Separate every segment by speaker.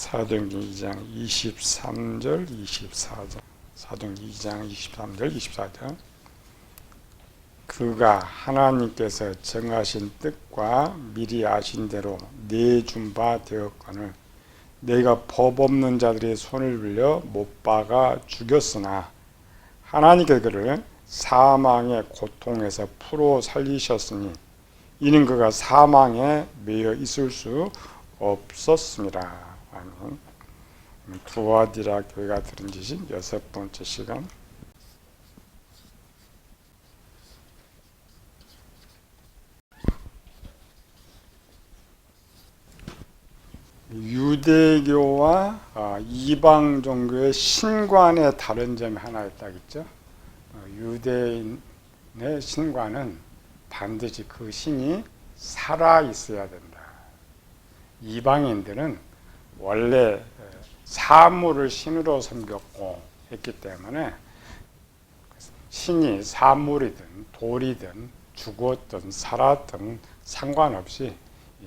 Speaker 1: 사도행전 2장 23절 24절 사도행전 2장 23절 24절 그가 하나님께서 정하신 뜻과 미리 아신 대로 내준 바 되었거늘 내가 법 없는 자들의 손을 빌려 못 박아 죽였으나 하나님께서 그를 사망의 고통에서 풀어 살리셨으니 이는 그가 사망에 매여 있을 수 없었습니다. 아멘. 두아디라 교회가 들은 지시 6번째 시간. 유대교와 이방 종교의 신관의 다른 점이 하나 있다겠죠. 유대인의 신관은 반드시 그 신이 살아 있어야 된다. 이방인들은 원래 사물을 신으로 섬겼고 했기 때문에 신이 사물이든 돌이든 죽었든 살았든 상관없이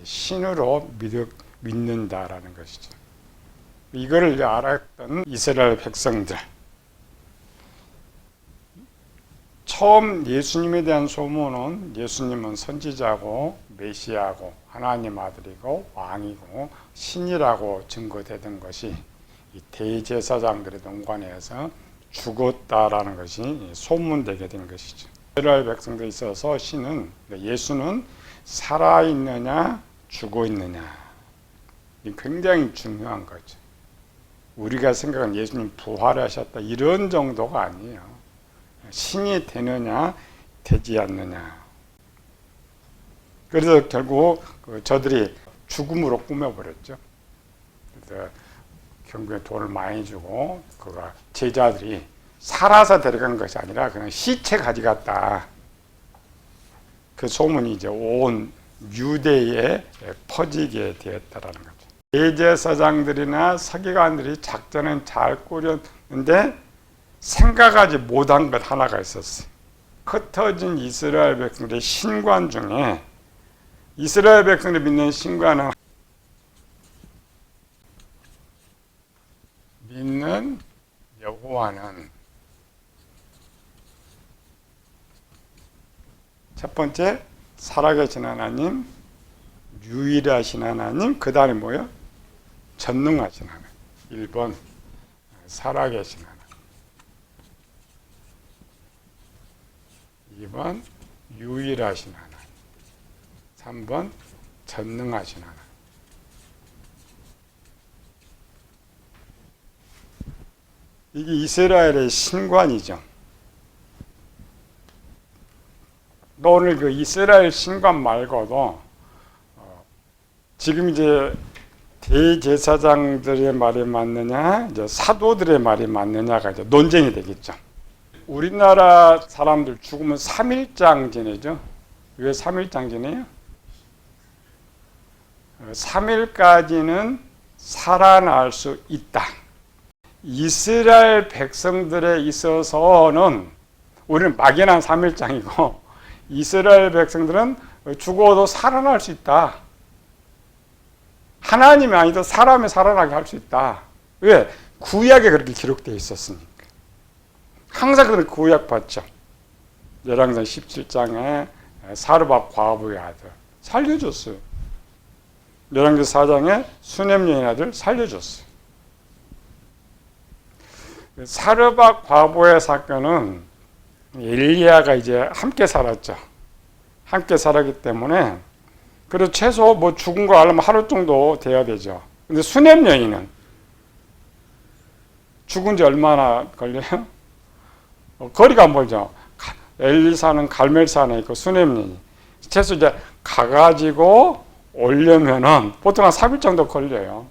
Speaker 1: 신으로 믿는다라는 것이죠. 이거를 알았던 이스라엘 백성들, 처음 예수님에 대한 소문은 예수님은 선지자고 메시아고 하나님 아들이고 왕이고 신이라고 증거되던 것이 이 대제사장들의 동관에서 죽었다라는 것이 소문되게 된 것이죠. 이스라엘 백성들에 있어서 신은, 예수는 살아있느냐 죽어있느냐, 굉장히 중요한 거죠. 우리가 생각하는 예수님 부활하셨다 이런 정도가 아니에요. 신이 되느냐 되지 않느냐. 그래서 결국 저들이 죽음으로 꾸며버렸죠. 그래서 결국에 돈을 많이 주고 그가 제자들이 살아서 데려간 것이 아니라 그냥 시체 가져갔다. 그 소문이 이제 온 유대에 퍼지게 되었다라는 거죠. 대제사장들이나 서기관들이 작전은 잘 꾸렸는데 생각하지 못한 것 하나가 있었어요. 흩어진 이스라엘 백성들의 신관 중에 이스라엘 백성들이 믿는 신관은 믿는 여호와는 첫 번째 살아계신 하나님, 유일하신 하나님, 그 다음에 뭐요? 전능하신 하나님. 1번 살아계신 하나님, 2번 유일하신 하나님, 3번 전능하신 하나님. 이게 이스라엘의 신관이죠. 또 오늘 그 이스라엘 신관 말고도 지금 이제 대제사장들의 말이 맞느냐, 이제 사도들의 말이 맞느냐가 이제 논쟁이 되겠죠. 우리나라 사람들 죽으면 3일장 지내죠. 왜 3일장 지내요? 3일까지는 살아날 수 있다. 이스라엘 백성들에 있어서는 우리는 막연한 3일장이고 이스라엘 백성들은 죽어도 살아날 수 있다. 하나님이 아니도 사람이 살아나게 할 수 있다. 왜? 구약에 그렇게 기록되어 있었으니까. 항상 그렇게 구약받죠. 열왕기상 17장에 사르밧 과부의 아들 살려줬어요. 열왕기상 4장에 수넴 여인 아들 살려줬어요. 사르밧 과부의 사건은 엘리야가 이제 함께 살았죠. 함께 살았기 때문에 그래도 최소 뭐 죽은 거 알려면 하루 정도 돼야 되죠. 근데 수넴 여인은 죽은 지 얼마나 걸려요? 거리가 멀죠. 엘리사는 갈멜산에 있고 수넴 여인이 최소 이제 가가지고 오려면은 보통 한 3일 정도 걸려요.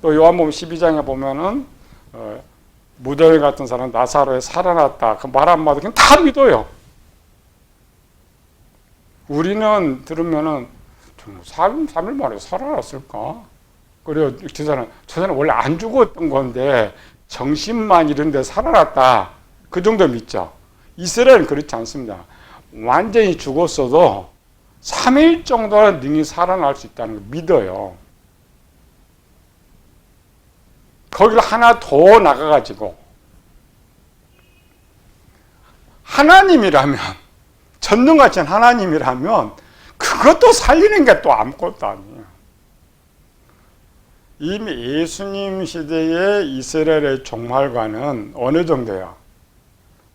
Speaker 1: 또 요한복음 12장에 보면은 무덤 같은 사람 나사로에 살아났다. 그 말 한마디 그냥 다 믿어요. 우리는 들으면은 3일 만에 살아났을까? 그래요. 저 사람 원래 안 죽었던 건데 정신만 이런데 살아났다. 그 정도 믿죠. 이스라엘은 그렇지 않습니다. 완전히 죽었어도 3일 정도는 능히 살아날 수 있다는 걸 믿어요. 거기를 하나 더 나가가지고 하나님이라면, 전능하신 하나님이라면 그것도 살리는 게 또 아무것도 아니에요. 이미 예수님 시대의 이스라엘의 종말과는 어느 정도야?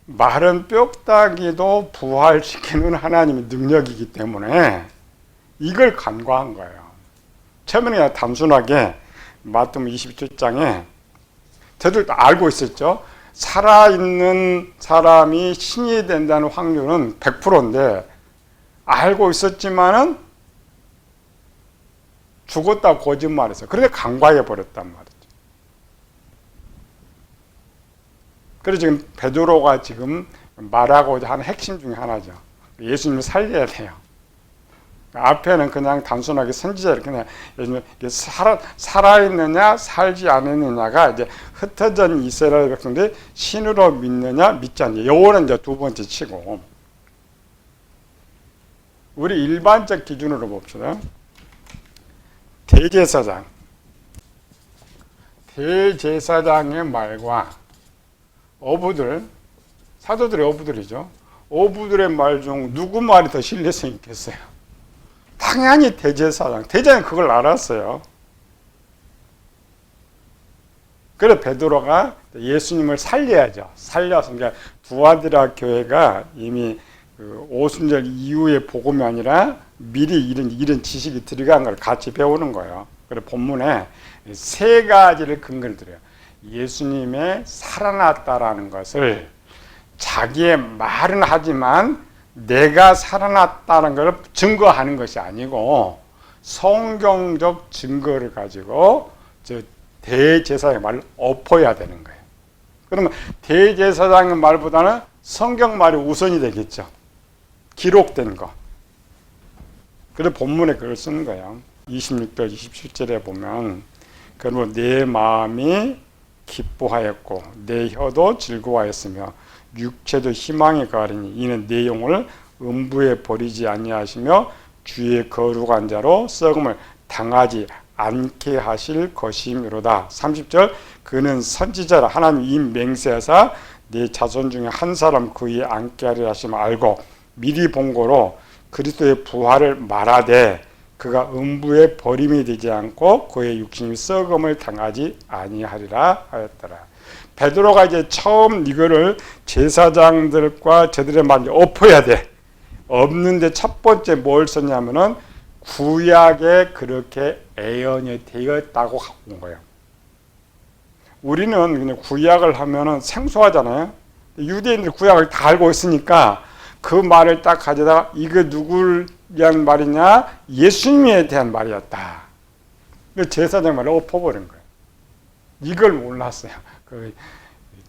Speaker 1: 마른 뼈다귀도 부활시키는 하나님의 능력이기 때문에 이걸 간과한 거예요. 처음에는 그냥 단순하게 마태복음 27장에 저들도 알고 있었죠. 살아있는 사람이 신이 된다는 확률은 100%인데 알고 있었지만은 죽었다고 거짓말했어요. 그런데 간과해 버렸단 말이죠. 그래서 지금 베드로가 지금 말하고자 하는 핵심 중에 하나죠. 예수님을 살려야 돼요. 앞에는 그냥 단순하게 선지자를 그냥 살아있느냐 살지 않느냐가 이제 흩어진 이스라엘 백성들이 신으로 믿느냐 믿지 않느냐, 요거는 이제 두 번째 치고, 우리 일반적 기준으로 봅시다. 대제사장의 말과 어부들, 사도들의 어부들이죠. 어부들의 말 중 누구 말이 더 신뢰성 있겠어요? 당연히 대제사장은 그걸 알았어요. 그래서 베드로가 예수님을 살려야죠. 살려서, 그러니까 두아디라 교회가 이미 그 오순절 이후의 복음이 아니라 미리 이런 지식이 들어간 걸 같이 배우는 거예요. 그래서 본문에 세 가지를 근거를 들어요. 예수님의 살아났다라는 것을 자기의 말은 하지만 내가 살아났다는 걸 증거하는 것이 아니고 성경적 증거를 가지고 대제사장의 말을 엎어야 되는 거예요. 그러면 대제사장의 말보다는 성경 말이 우선이 되겠죠. 기록된 거. 그래서 본문에 그걸 쓰는 거예요. 26절 27절에 보면, 그러면 내 마음이 기뻐하였고 내 혀도 즐거워하였으며 육체도 희망에 가리니 이는 내 영혼을 음부에 버리지 아니하시며 주의 거룩한 자로 썩음을 당하지 않게 하실 것이므로다. 30절, 그는 선지자라 하나님 이 맹세하사 내 자손 중에 한 사람 그에 앉게 하리라 하심을 알고 미리 본 거로 그리스도의 부활을 말하되 그가 음부에 버림이 되지 않고 그의 육신이 썩음을 당하지 아니하리라 하였더라. 베드로가 이제 처음 이거를 제사장들과 저들의 말을 엎어야 돼. 없는데 첫 번째 뭘 썼냐면은 구약에 그렇게 예언이 되었다고 온 거예요. 우리는 그냥 구약을 하면은 생소하잖아요. 유대인들 구약을 다 알고 있으니까 그 말을 딱 가져다가 이거 누구를 위한 말이냐? 예수님에 대한 말이었다. 제사장 말을 엎어버린 거예요. 이걸 몰랐어요. 그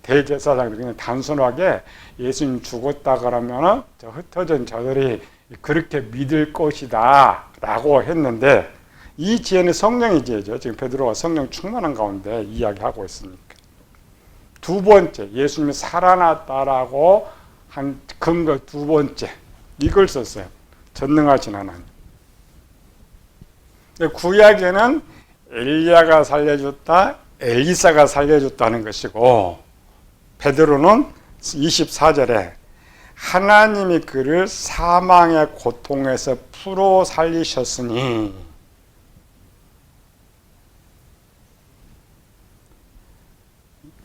Speaker 1: 대제사장들이 그냥 단순하게 예수님 죽었다 그러면은 저 흩어진 저들이 그렇게 믿을 것이다 라고 했는데, 이 지혜는 성령의 지혜죠. 지금 베드로가 성령 충만한 가운데 이야기하고 있으니까. 두 번째, 예수님이 살아났다라고 한 근거 두 번째, 이걸 썼어요. 전능하신 하나님. 구약에는 엘리야가 살려줬다, 엘리사가 살려줬다는 것이고, 베드로는 24절에 하나님이 그를 사망의 고통에서 풀어 살리셨으니,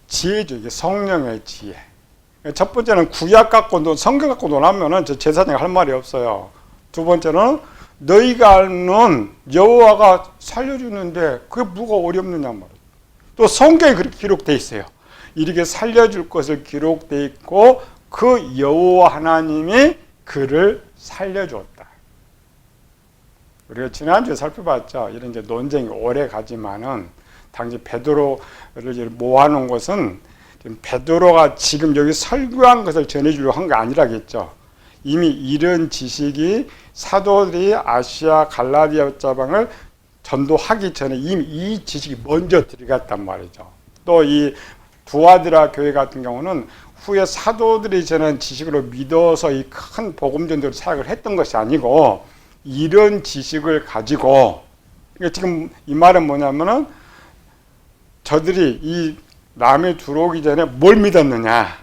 Speaker 1: 지혜죠. 이게 성령의 지혜. 첫 번째는 구약 갖고 성경 갖고 논하면은 저 제사장이 할 말이 없어요. 두 번째는 너희가 아는 여호와가 살려주는데 그게 뭐가 어렵느냐 말이에요. 또 성경에 그렇게 기록되어 있어요. 이렇게 살려줄 것을 기록되어 있고 그 여호와 하나님이 그를 살려주었다. 우리가 지난주에 살펴봤죠. 이런 이제 논쟁이 오래 가지만은 당시 베드로를 모아놓은 것은 베드로가 지금 여기 설교한 것을 전해주려고 한 게 아니라겠죠. 이미 이런 지식이 사도들이 아시아 갈라디아 지방을 전도하기 전에 이미 이 지식이 먼저 들어갔단 말이죠. 또 이 두아디라 교회 같은 경우는 후에 사도들이 전한 지식으로 믿어서 이 큰 복음 전도를 사역을 했던 것이 아니고 이런 지식을 가지고, 그러니까 지금 이 말은 뭐냐면은 저들이 이 남에 들어오기 전에 뭘 믿었느냐?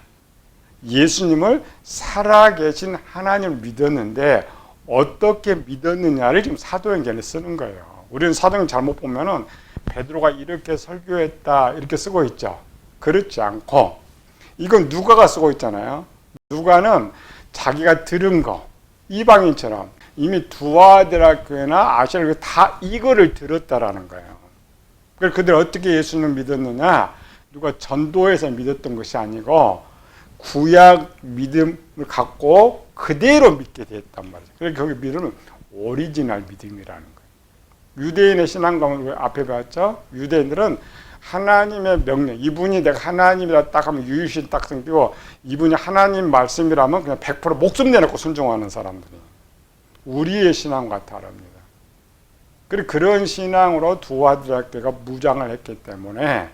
Speaker 1: 예수님을 살아계신 하나님을 믿었는데 어떻게 믿었느냐를 지금 사도행전에 쓰는 거예요. 우리는 사도행전 잘못 보면은 베드로가 이렇게 설교했다 이렇게 쓰고 있죠. 그렇지 않고 이건 누가가 쓰고 있잖아요. 누가는 자기가 들은 거 이방인처럼 이미 두아드라교회나 아시아교회 다 이거를 들었다라는 거예요. 그래서 그들 어떻게 예수님을 믿었느냐? 누가 전도해서 믿었던 것이 아니고 구약 믿음을 갖고 그대로 믿게 됐단 말이죠. 그래서 거기 믿음은 오리지널 믿음이라는 거예요. 유대인의 신앙감을 앞에 봤죠? 유대인들은 하나님의 명령, 이분이 내가 하나님이다 딱 하면 유일신 딱 생기고 이분이 하나님 말씀이라면 그냥 100% 목숨 내놓고 순종하는 사람들이 우리의 신앙과 다릅니다. 그리고 그런 신앙으로 두아드라교가 무장을 했기 때문에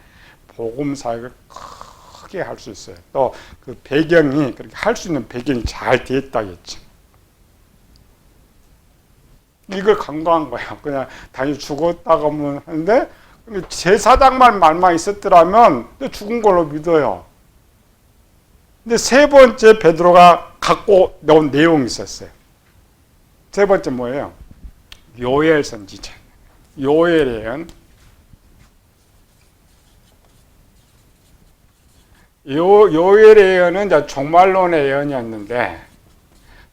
Speaker 1: 복음 사역을 크게 할 수 있어요. 또 그 배경이 그렇게 할 수 있는 배경이 잘 됐다겠죠. 이걸 간과한 거예요. 그냥 단지 죽었다고 하는데 제사장만 말만 있었더라면 죽은 걸로 믿어요. 근데 세 번째 베드로가 갖고 나온 내용이 있었어요. 세 번째 뭐예요? 요엘 선지자. 요엘 예언. 요엘 예언은 종말론의 예언이었는데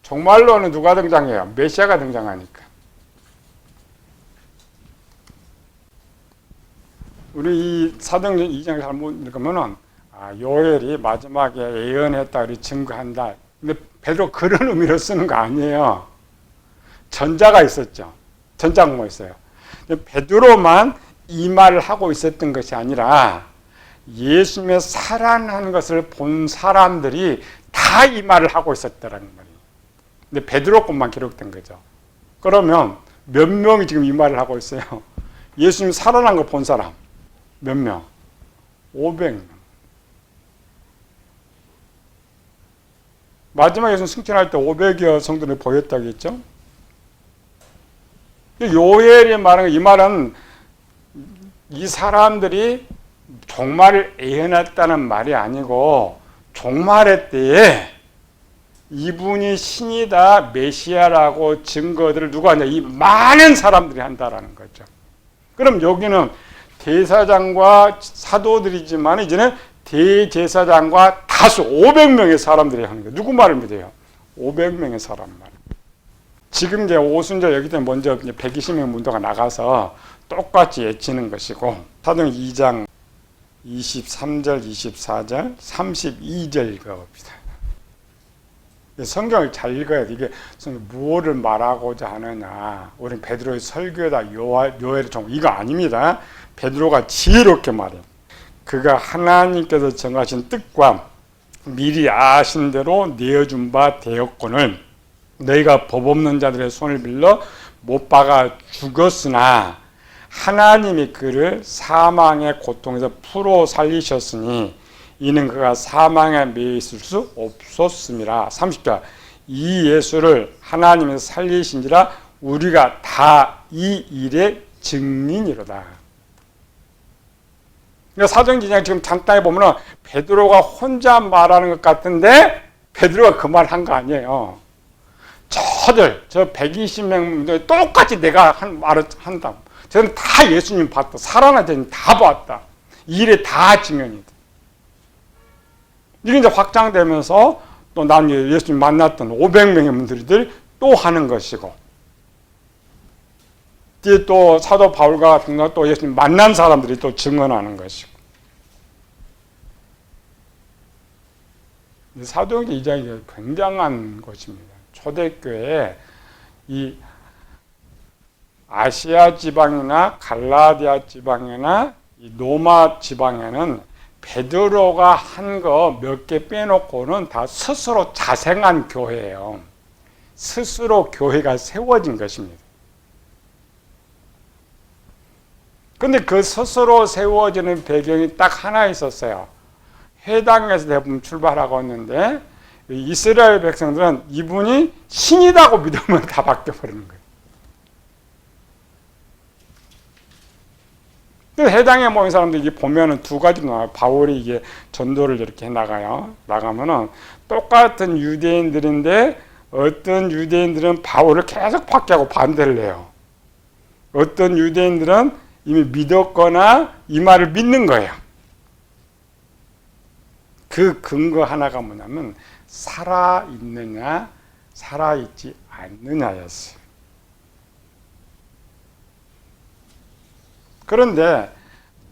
Speaker 1: 종말론은 누가 등장해요? 메시아가 등장하니까. 우리 이 사도행전 2장을 잘못 읽으면은 요엘이 마지막에 예언했다 이 증거한다. 근데 베드로 그런 의미로 쓰는 거 아니에요. 전자가 있었죠. 전자가 뭐 있어요. 베드로만 이 말을 하고 있었던 것이 아니라 예수님의 살아난 것을 본 사람들이 다 이 말을 하고 있었다는 말이에요. 근데 베드로 것만 기록된 거죠. 그러면 몇 명이 지금 이 말을 하고 있어요? 예수님 살아난 거 본 사람 몇 명? 500명. 마지막에 예수님 승천할 때 500여 성도를 보였다고 했죠? 요엘이 말하는 이 말은 이 사람들이 종말을 예언했다는 말이 아니고 종말의 때에 이분이 신이다 메시아라고 증거들을 누가 하냐? 이 많은 사람들이 한다라는 거죠. 그럼 여기는 대사장과 사도들이지만 이제는 대제사장과 다수 500명의 사람들이 하는 거예요. 누구 말을 믿어요? 500명의 사람 말. 지금 이제 오순절 여기 때문에 먼저 120명 문도가 나가서 똑같이 외치는 것이고 사도행전 2장 23절, 24절, 32절 읽어봅시다. 성경을 잘 읽어야 돼. 이게 무엇을 말하고자 하느냐. 우리는 베드로의 설교다, 요엘의 종 이거 아닙니다. 베드로가 지혜롭게 말해요. 그가 하나님께서 정하신 뜻과 미리 아신 대로 내어준 바 되었거늘 너희가 법 없는 자들의 손을 빌려 못 박아 죽었으나 하나님이 그를 사망의 고통에서 풀어 살리셨으니 이는 그가 사망에 매여 있을 수 없었음이라. 30절 이 예수를 하나님이 살리신지라 우리가 다 이 일의 증인이로다. 그러니까 사도행전 지금 잠깐 보면 베드로가 혼자 말하는 것 같은데 베드로가 그 말 한 거 아니에요. 저들 저 120명 똑같이 내가 한 말을 한다. 저는 다 예수님 봤다. 살아나더니 다 봤다. 이 일에 다 증언이다. 이게 이제 확장되면서 또 난 예수님 만났던 500명의 분들이 또 하는 것이고 뒤에 또 사도 바울과 또 예수님 만난 사람들이 또 증언하는 것이고 사도행전 2장이 굉장한 것입니다. 초대교회에 이 아시아 지방이나 갈라디아 지방이나 이 로마 지방에는 베드로가 한 거 몇 개 빼놓고는 다 스스로 자생한 교회예요. 스스로 교회가 세워진 것입니다. 근데 그 스스로 세워지는 배경이 딱 하나 있었어요. 회당에서 대부분 출발하고 있는데 이스라엘 백성들은 이분이 신이라고 믿으면 다 바뀌어버리는 거예요. 또 해당에 모인 사람들 이게 보면은 두 가지로 나와요. 바울이 이게 전도를 이렇게 나가면은 똑같은 유대인들인데 어떤 유대인들은 바울을 계속 박해하고 반대를 해요. 어떤 유대인들은 이미 믿었거나 이 말을 믿는 거예요. 그 근거 하나가 뭐냐면 살아있느냐 살아있지 않느냐였어요. 그런데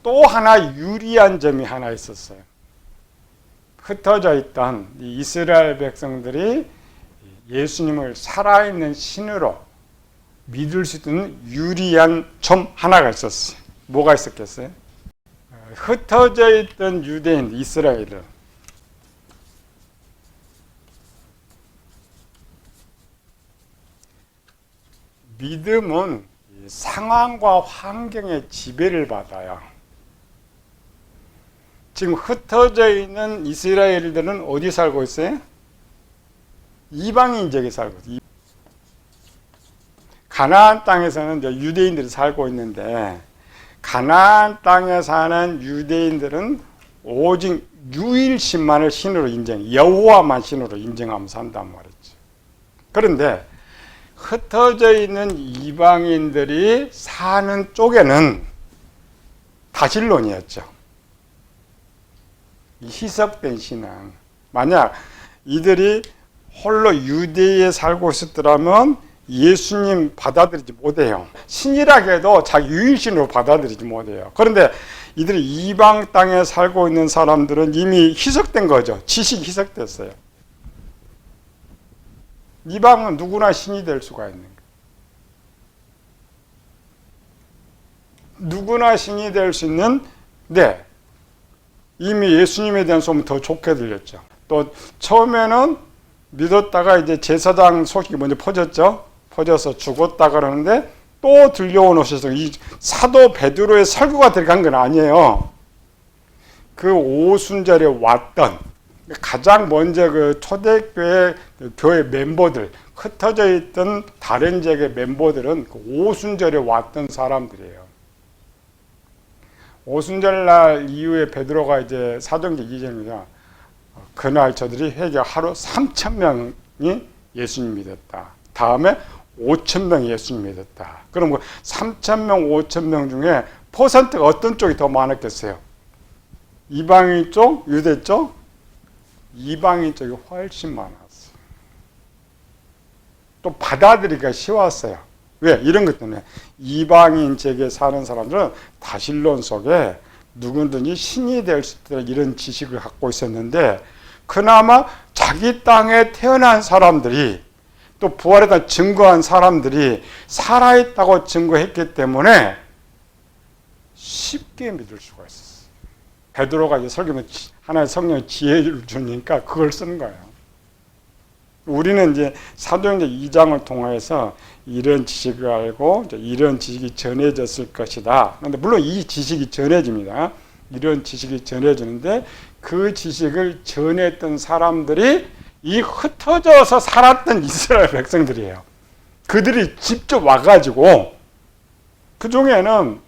Speaker 1: 또 하나 유리한 점이 하나 있었어요. 흩어져 있던 이스라엘 백성들이 예수님을 살아있는 신으로 믿을 수 있는 유리한 점 하나가 있었어요. 뭐가 있었겠어요? 흩어져 있던 유대인, 이스라엘은 믿음은 상황과 환경의 지배를 받아요. 지금 흩어져 있는 이스라엘들은 어디 살고 있어요? 이방인 지역에 살고 있어요. 가나안 땅에서는 이제 유대인들이 살고 있는데 가나안 땅에 사는 유대인들은 오직 유일신만을 신으로 여호와만 신으로 인정하면서 산단 말이죠. 그런데 흩어져 있는 이방인들이 사는 쪽에는 다신론이었죠. 희석된 신앙. 만약 이들이 홀로 유대에 살고 있었더라면 예수님 받아들이지 못해요. 신이라고 해도 자기 유일신으로 받아들이지 못해요. 그런데 이들이 이방 땅에 살고 있는 사람들은 이미 희석된 거죠. 지식이 희석됐어요. 이방은 누구나 신이 될 수가 있는 거예요. 누구나 신이 될 수 있는, 네, 이미 예수님에 대한 소문이 더 좋게 들렸죠. 또 처음에는 믿었다가 이제 제사장 소식이 먼저 퍼졌죠. 퍼져서 죽었다 그러는데 또 들려오셔서 이 사도 베드로의 설교가 들어간 건 아니에요. 그 오순절에 왔던 가장 먼저 그 초대교회 교회 멤버들, 흩어져 있던 다른 지역의 멤버들은 그 오순절에 왔던 사람들이에요. 오순절날 이후에 베드로가 이제 사도행전 2장입니다. 그날 저들이 회개 하루 3,000명이 예수님 믿었다. 다음에 5,000명이 예수님 믿었다. 그럼 3,000명, 5,000명 중에 퍼센트가 어떤 쪽이 더 많았겠어요? 이방인 쪽, 유대 쪽? 이방인 쪽이 훨씬 많았어요. 또 받아들이기가 쉬웠어요. 왜? 이런 것 때문에 이방인 지역에 사는 사람들은 다신론 속에 누구든지 신이 될 수 있다 이런 지식을 갖고 있었는데 그나마 자기 땅에 태어난 사람들이 또 부활에 대한 증거한 사람들이 살아있다고 증거했기 때문에 쉽게 믿을 수가 있었어요. 베드로가 이제 설교는 하나의 성령의 지혜를 주니까 그걸 쓰는 거예요. 우리는 이제 사도행전 2장을 통해서 이런 지식을 알고 이런 지식이 전해졌을 것이다. 그런데 물론 이 지식이 전해집니다. 이런 지식이 전해지는데 그 지식을 전했던 사람들이 이 흩어져서 살았던 이스라엘 백성들이에요. 그들이 직접 와가지고 그 중에는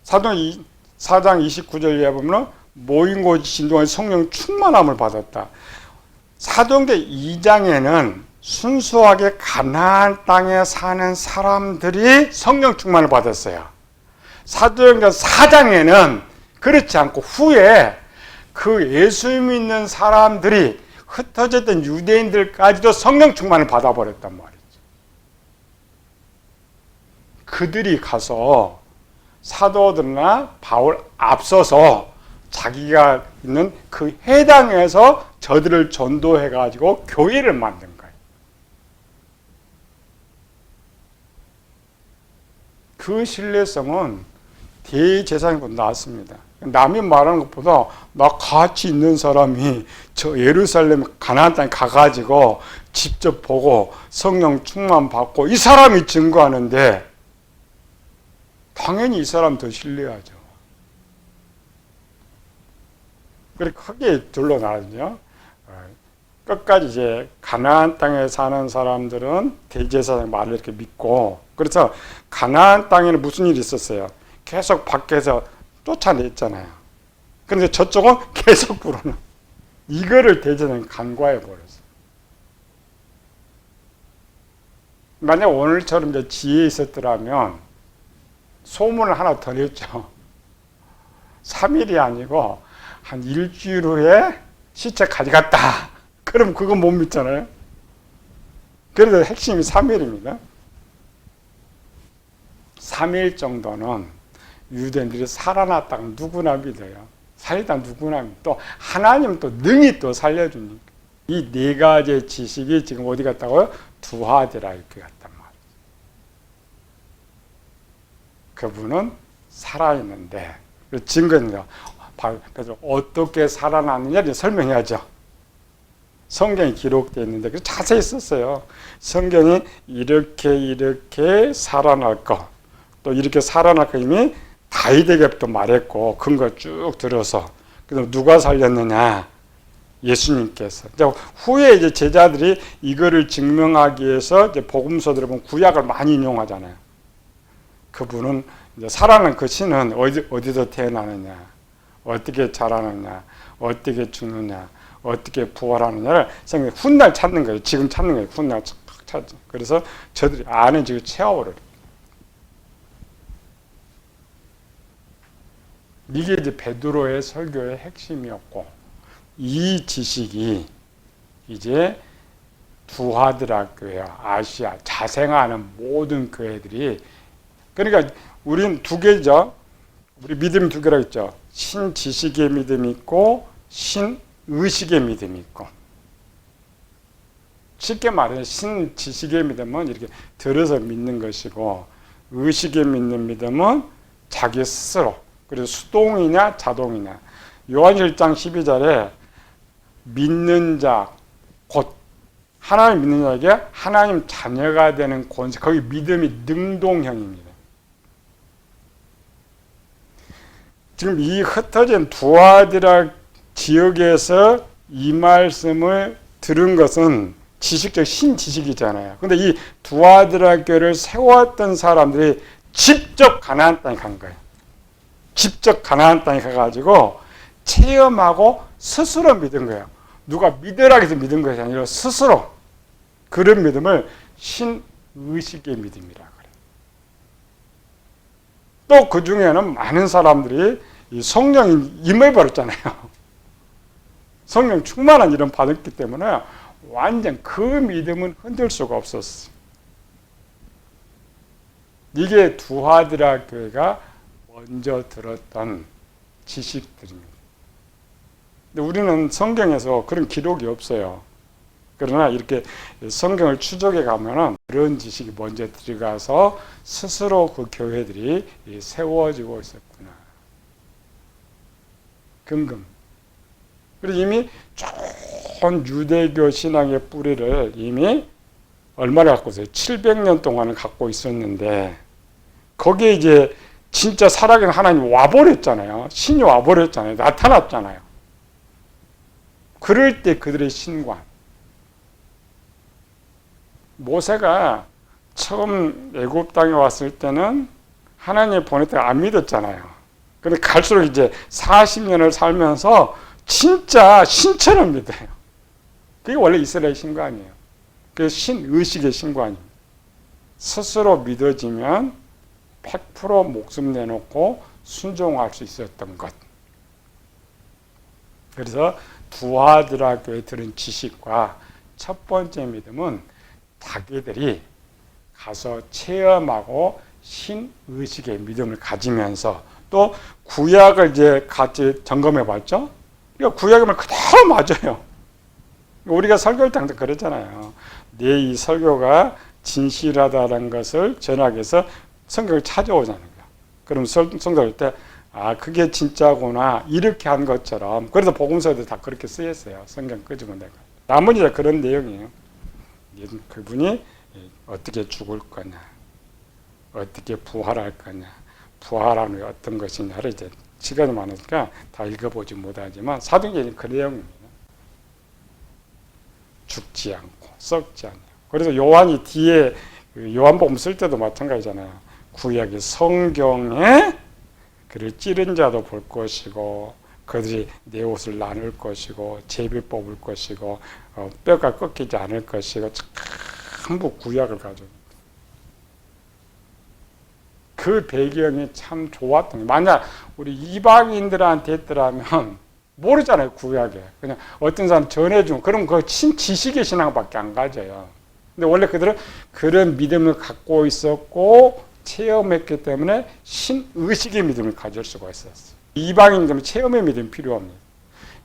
Speaker 1: 사도행전 4장 29절에 보면 모인 곳이 진동한 성령 충만함을 받았다. 사도행전 2장에는 순수하게 가나안 땅에 사는 사람들이 성령 충만을 받았어요. 사도행전 4장에는 그렇지 않고 후에 그 예수 믿는 사람들이 흩어졌던 유대인들까지도 성령 충만을 받아버렸단 말이죠. 그들이 가서 사도들이나 바울 앞서서 자기가 있는 그 해당에서 저들을 전도해가지고 교회를 만든 거예요. 그 신뢰성은 대제사장보다 낫습니다. 남이 말하는 것보다 나 같이 있는 사람이 저 예루살렘 가나안 땅에 가가지고 직접 보고 성령 충만 받고 이 사람이 증거하는데 당연히 이 사람 더 신뢰하죠. 그렇게 크게 둘러나죠. 끝까지 이제 가나안 땅에 사는 사람들은 대제사장 말을 이렇게 믿고 그래서 가나안 땅에는 무슨 일이 있었어요? 계속 밖에서 쫓아냈잖아요. 그런데 저쪽은 계속 불어나. 이거를 대전은 간과해 버렸어요. 만약 오늘처럼 이제 지혜 있었더라면 소문을 하나 더 냈죠. 3일이 아니고 한 일주일 후에 시체 가져갔다. 그럼 그건 못 믿잖아요. 그래서 핵심이 3일입니다. 3일 정도는 유대인들이 살아났다고 누구나 믿어요. 살다 누구나 믿어요. 또 하나님 또 능히 또 살려주니까. 이 네 가지 지식이 지금 어디 갔다고요? 두하디라이크 갔단 말이에요. 그분은 살아있는데 증거입니다. 그래서 어떻게 살아났느냐 설명해야죠. 성경에 기록되어 있는데 그래서 자세히 썼어요. 성경이 이렇게 살아날 거, 또 이렇게 살아날 거 이미 다윗에게 또 말했고 근거 쭉 들어서 그래서 누가 살렸느냐? 예수님께서. 후에 이제 제자들이 이거를 증명하기 위해서 이제 복음서들을 보면 구약을 많이 인용하잖아요. 그분은 이제 살아난 그 신은 어디서 태어나느냐, 어떻게 자라느냐, 어떻게 죽느냐, 어떻게 부활하느냐를 생각해 훗날 찾는 거예요. 지금 찾는 거예요. 훗날 찾죠. 그래서 저들이 아는 지금 채워버려요. 이게 이제 베드로의 설교의 핵심이었고, 이 지식이 이제 두하드라 교회와 아시아 자생하는 모든 교회들이, 그러니까 우린 두 개죠. 우리 믿음이 두 개라고 했죠. 신지식의 믿음이 있고 신의식의 믿음이 있고. 쉽게 말해서 신지식의 믿음은 이렇게 들어서 믿는 것이고, 의식의 믿는 믿음은 자기 스스로, 그래서 수동이냐 자동이냐. 요한일 1장 12절에 믿는 자, 곧 하나님 믿는 자에게 하나님 자녀가 되는 권세, 거기 믿음이 능동형입니다. 지금 이 흩어진 두아디라 지역에서 이 말씀을 들은 것은 지식적 신지식이잖아요. 근데 이 두아디라 교회를 세웠던 사람들이 직접 가나안 땅에 간 거예요. 직접 가나안 땅에 가가지고 체험하고 스스로 믿은 거예요. 누가 믿으라고 해서 믿은 것이 아니라 스스로. 그런 믿음을 신의식의 믿음이라 그래요. 또 그 중에는 많은 사람들이 이 성령이 임해버렸잖아요. 성령 충만한 이름 받았기 때문에 완전 그 믿음은 흔들 수가 없었어요. 이게 두하드라 교회가 먼저 들었던 지식들입니다. 근데 우리는 성경에서 그런 기록이 없어요. 그러나 이렇게 성경을 추적해 가면은 그런 지식이 먼저 들어가서 스스로 그 교회들이 세워지고 있었구나. 근금. 그리고 이미 좋은 유대교 신앙의 뿌리를 이미 얼마나 갖고 있어요? 700년 동안을 갖고 있었는데 거기에 이제 진짜 살아계신 하나님이 와버렸잖아요. 신이 와버렸잖아요. 나타났잖아요. 그럴 때 그들의 신관. 모세가 처음 애굽 땅에 왔을 때는 하나님이 보냈다고 안 믿었잖아요. 근데 갈수록 이제 40년을 살면서 진짜 신처럼 믿어요. 그게 원래 이스라엘 신관이에요. 그게 신의식의 신관입니다. 스스로 믿어지면 100% 목숨 내놓고 순종할 수 있었던 것. 그래서 두하드라 교회에 들은 지식과 첫 번째 믿음은 자기들이 가서 체험하고 신의식의 믿음을 가지면서 또 구약을 이제 같이 점검해 봤죠? 그러니까 구약이면 그대로 맞아요. 우리가 설교할 때 항상 그랬잖아요. 내 이 설교가 진실하다는 것을 전하기 위해서 성경을 찾아오자는 거야. 그럼 성경할 때, 아, 그게 진짜구나. 이렇게 한 것처럼. 그래서 복음서에도 다 그렇게 쓰였어요. 성경 끄집어 내가. 나머지 다 그런 내용이에요. 그분이 어떻게 죽을 거냐, 어떻게 부활할 거냐, 부활하는 게 어떤 것이냐를 이제 시간이 많으니까 다 읽어보지 못하지만 사도행전이 그 내용입니다. 죽지 않고 썩지 않고. 그래서 요한이 뒤에 요한복음 쓸 때도 마찬가지잖아요. 구약의 성경에 그를 찌른 자도 볼 것이고 그들이 내 옷을 나눌 것이고 제비 뽑을 것이고 뼈가 꺾이지 않을 것이고 전부 구약을 가지고 그 배경이 참 좋았던 게 만약 우리 이방인들한테 했더라면 모르잖아요. 구약에 그냥 어떤 사람 전해주면 그럼 그 지식의 신앙밖에 안 가져요. 근데 원래 그들은 그런 믿음을 갖고 있었고 체험했기 때문에 신의식의 믿음을 가질 수가 있었어요. 이방인들은 체험의 믿음이 필요합니다.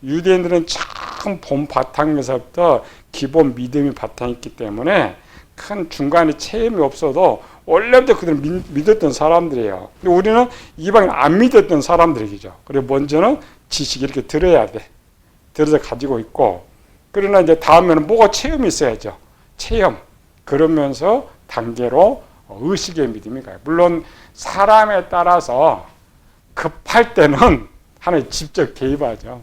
Speaker 1: 유대인들은 참 본 바탕에서부터 기본 믿음이 바탕이 있기 때문에 큰 중간에 체험이 없어도 원래부터 그들은 믿었던 사람들이에요. 근데 우리는 이방인 안 믿었던 사람들이죠. 그래서 먼저는 지식 이렇게 들어야 돼. 들어서 가지고 있고 그러나 이제 다음에는 뭐가 체험이 있어야죠. 체험. 그러면서 단계로 의식의 믿음이 가요. 물론 사람에 따라서 급할 때는 하나님 직접 개입하죠.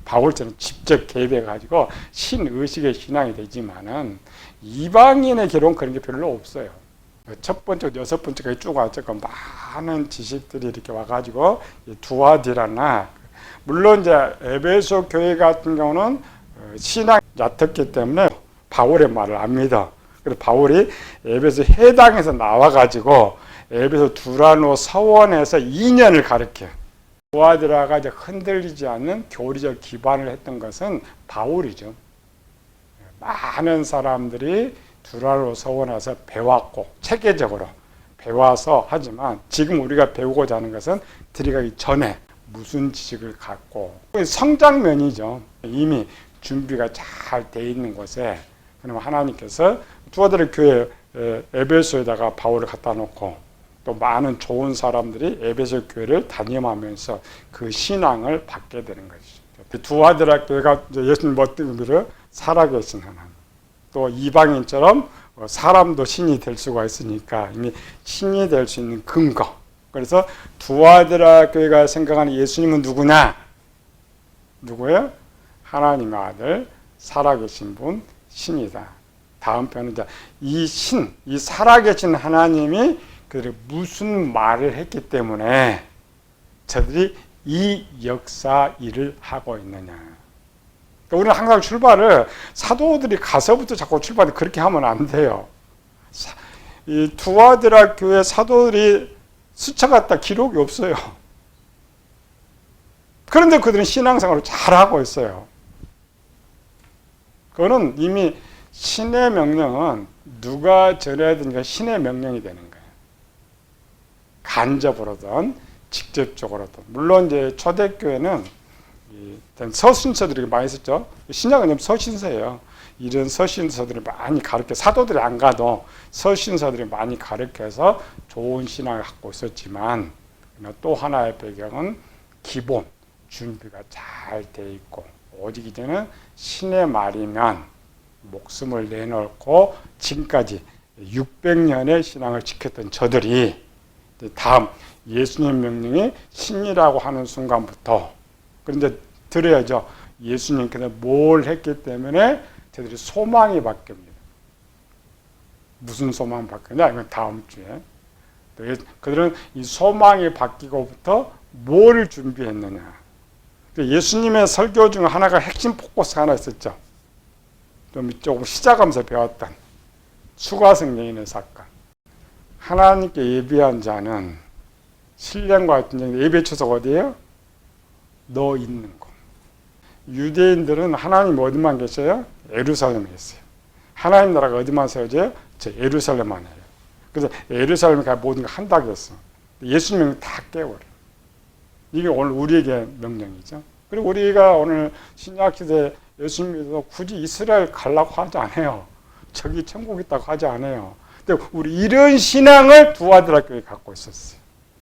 Speaker 1: 바울처럼 직접 개입해가지고 신의식의 신앙이 되지만은 이방인의 결혼 그런 게 별로 없어요. 첫 번째, 여섯 번째까지 쭉 와서 많은 지식들이 이렇게 와가지고 두아디라나 물론 이제 에베소 교회 같은 경우는 신앙이 얕았기 때문에 바울의 말을 안 믿어. 그래서 바울이 에베소 해당에서 나와가지고 에베소 두라노 서원에서 2년을 가르쳐. 두아디라가 이제 흔들리지 않는 교리적 기반을 했던 것은 바울이죠. 많은 사람들이 두라노 서원에서 배웠고 체계적으로 배워서 하지만 지금 우리가 배우고자 하는 것은 들어가기 전에 무슨 지식을 갖고 성장면이죠. 이미 준비가 잘 돼 있는 곳에 그러면 하나님께서 두아디라 교회 에베소에다가 바울을 갖다 놓고 또 많은 좋은 사람들이 에베소 교회를 담임하면서 그 신앙을 받게 되는 것이죠. 두아디라 교회가 예수님 멋대로 살아계신 하나님. 또 이방인처럼 사람도 신이 될 수가 있으니까 이미 신이 될 수 있는 근거. 그래서 두아디라 교회가 생각하는 예수님은 누구냐? 누구예요? 하나님의 아들, 살아계신 분, 신이다. 다음 편은 이제 이 신, 이 살아계신 하나님이 그들이 무슨 말을 했기 때문에 저들이 이 역사 일을 하고 있느냐. 그러니까 우리는 항상 출발을 사도들이 가서부터 자꾸 출발을 그렇게 하면 안 돼요. 이 두아디라 교회 사도들이 스쳐갔다 기록이 없어요. 그런데 그들은 신앙생활을 잘하고 있어요. 그거는 이미 신의 명령은 누가 전해야 되니까 신의 명령이 되는 거예요. 간접으로든 직접적으로든. 물론 이제 초대교회는 서신서들이 많이 있었죠. 신약은 서신서예요. 이런 서신서들이 많이 가르쳐 사도들이 안 가도 서신서들이 많이 가르쳐서 좋은 신앙을 갖고 있었지만 또 하나의 배경은 기본 준비가 잘 돼 있고 오직 이제는 신의 말이면 목숨을 내놓고 지금까지 600년의 신앙을 지켰던 저들이 다음 예수님 명령이 신이라고 하는 순간부터 그런데 들어야죠. 예수님께서 뭘 했기 때문에 저들이 소망이 바뀝니다. 무슨 소망이 바뀌냐? 이건 다음 주에. 그들은 이 소망이 바뀌고부터 뭘 준비했느냐? 예수님의 설교 중 하나가 핵심 포커스 하나 있었죠. 좀 조금 시작하면서 배웠던 수가성 여인의 사건. 하나님께 예비한 자는 신령과 같은 자 예배 처소가 어디예요? 너 있는 곳. 유대인들은 하나님 어디만 계셔요? 예루살렘에 있어요. 하나님 나라가 어디만 세워져요? 저 예루살렘만 해요. 그래서 예루살렘에 가 모든 걸 한다 그랬어. 예수님이 다 깨워요. 이게 오늘 우리에게 명령이죠. 그리고 우리가 오늘 신약시대 예수님 믿어서 굳이 이스라엘 가려고 하지 않아요. 저기 천국 있다고 하지 않아요. 근데 우리 이런 신앙을 두아디라 교회에 갖고 있었어요.